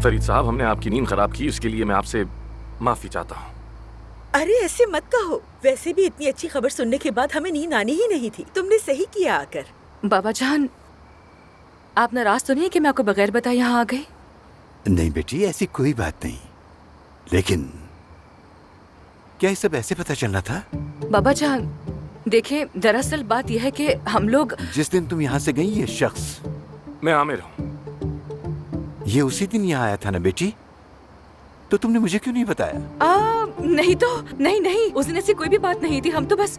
फरीद साहब, हमने आपकी नींद खराब की, इसके लिए मैं आपसे माफी चाहता हूँ। अरे ऐसे मत कहो, वैसे भी इतनी अच्छी खबर सुनने के बाद हमें नींद आनी ही नहीं थी। तुमने सही किया आकर। बाबा जान, आप नाराज तो नहीं कि मैं आपको बगैर बताए यहाँ आ गई? नहीं बेटी, ऐसी कोई बात नहीं, लेकिन क्या ये सब ऐसे पता चलना था? बाबा जान देखिए, दरअसल बात यह है कि हम लोग जिस दिन तुम यहाँ से गई, ये शख्स, मैं आमिर हूँ। ये उसी दिन यहाँ आया था ना बेटी? तो तुमने मुझे क्यों नहीं बताया? नहीं तो नहीं, उस दिन ऐसी कोई भी बात नहीं थी। हम तो बस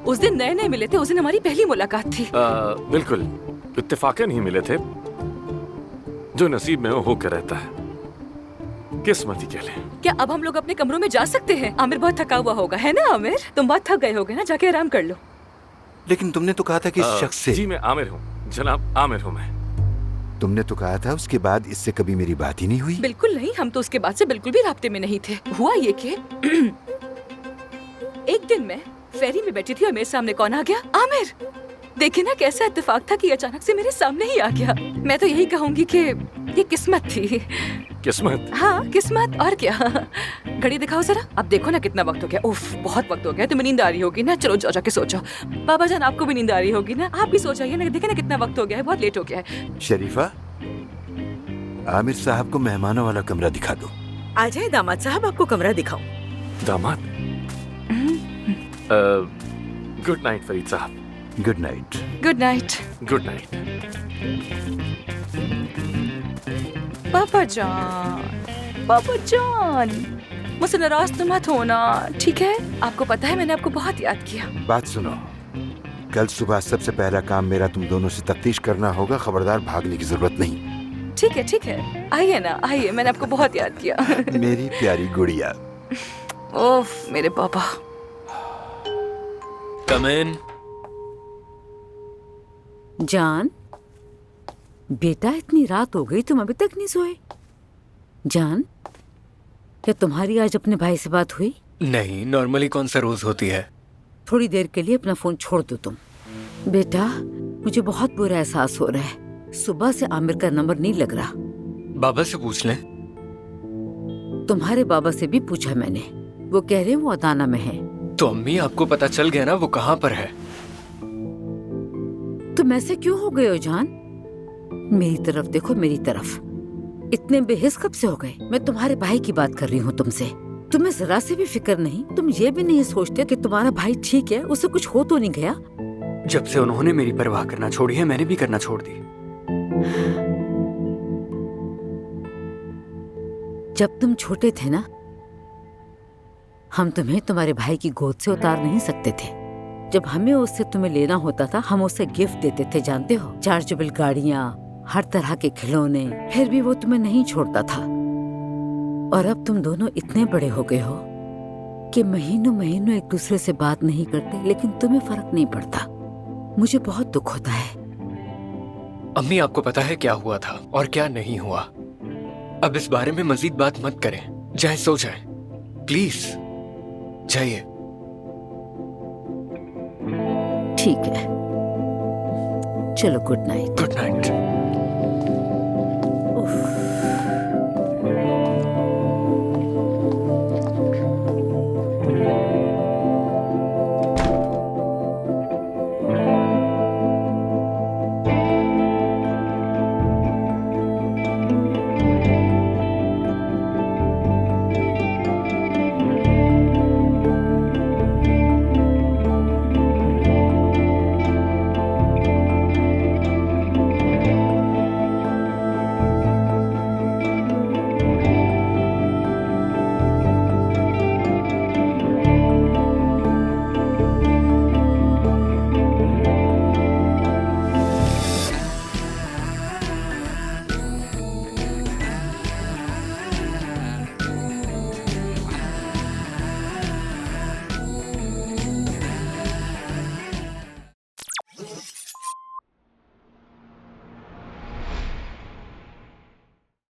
उस दिन नए नए मिले थे, उस दिन हमारी पहली मुलाकात थी। बिल्कुल इत्तेफाकन ही मिले थे, जो नसीब में होकर रहता है, किस्मत ही कह लें। क्या अब हम लोग अपने कमरों में जा सकते हैं? आमिर बहुत थका हुआ होगा, है ना आमिर? तुम बहुत थक गए होगे ना, जाके आराम कर लो। लेकिन तुमने तो कहा था कि इस शख्स से। जी मैं आमिर हूँ जनाब, आमिर हूँ मैं। तुमने तो कहा था उसके बाद इससे कभी मेरी बात ही नहीं हुई। बिल्कुल नहीं, हम तो उसके बाद से बिल्कुल भी राब्ते में नहीं थे। हुआ ये कि एक दिन मैं फेरी में बैठी थी और मेरे सामने कौन आ गया? आमिर। देखिए ना कैसा इत्तेफाक था कि अचानक से मेरे सामने ही आ गया। मैं तो यही कहूंगी कि ये किस्मत थी। किस्मत? हाँ किस्मत, और क्या। घड़ी दिखाओ जरा, अब देखो ना कितना वक्त हो गया। उफ, बहुत वक्त हो गया। तुम्हें नींद आ रही होगी ना, चलो जाओ जाके सो जाओ। बाबा जान आपको भी नींद आ रही होगी ना, आप भी सो जाइए ना। देखे ना कितना वक्त हो गया है, बहुत लेट हो गया है। शरीफा, आमिर साहब को मेहमानों वाला कमरा दिखा दो। आ जाए दामाद साहब, आपको कमरा दिखाऊं। दामाद? गुड नाइट फरीद साहब। Good night. Good night. Good night. पापा जान, पापा जान, मुझसे नाराज तो मत होना, ठीक है? आपको पता है मैंने आपको बहुत याद किया। बात सुनो, कल सुबह सबसे पहला काम मेरा तुम दोनों से तफ्तीश करना होगा। खबरदार, भागने की जरूरत नहीं। ठीक है, आइए ना, आइए, मैंने आपको बहुत याद किया। मेरी प्यारी गुड़िया। ओफ मेरे पापा। कम इन। जान बेटा, इतनी रात हो गई, तुम अभी तक नहीं सोए? जान, क्या तुम्हारी आज अपने भाई से बात हुई? नहीं, नॉर्मली कौन सा रोज होती है। थोड़ी देर के लिए अपना फोन छोड़ दो तुम। बेटा, मुझे बहुत बुरा एहसास हो रहा है। सुबह से आमिर का नंबर नहीं लग रहा। बाबा से पूछ लें। तुम्हारे बाबा से भी पूछा मैंने, वो कह रहे वो अदाना में है। तो अम्मी, आपको पता चल गया ना वो कहाँ पर है? तुम ऐसे क्यों हो गए हो जान? मेरी तरफ देखो, मेरी तरफ। इतने बेहिस कब से हो गए? मैं तुम्हारे भाई की बात कर रही हूँ तुमसे। तुम्हें जरा से भी फिक्र नहीं? तुम ये भी नहीं सोचते कि तुम्हारा भाई ठीक है, उसे कुछ हो तो नहीं गया? जब से उन्होंने मेरी परवाह करना छोड़ी है, मैंने भी करना छोड़ दी। जब तुम छोटे थे ना, हम तुम्हें तुम्हारे भाई की गोद से उतार नहीं सकते थे। जब हमें उससे तुम्हें लेना होता था, हम उसे गिफ्ट देते थे, जानते हो? चार्जेबल गाड़ियाँ, हर तरह के खिलौने, फिर भी वो तुम्हें नहीं छोड़ता था। और अब तुम दोनों इतने बड़े हो गए हो कि महीनों महीनों एक दूसरे से बात नहीं करते, लेकिन तुम्हें फर्क नहीं पड़ता। मुझे बहुत दुख होता है। अम्मी, आपको पता है क्या हुआ था और क्या नहीं हुआ। अब इस बारे में मजीद बात मत करें, जाए सो जाए प्लीज, जाइए। ठीक है, चलो, गुड नाइट। Good night. उफ।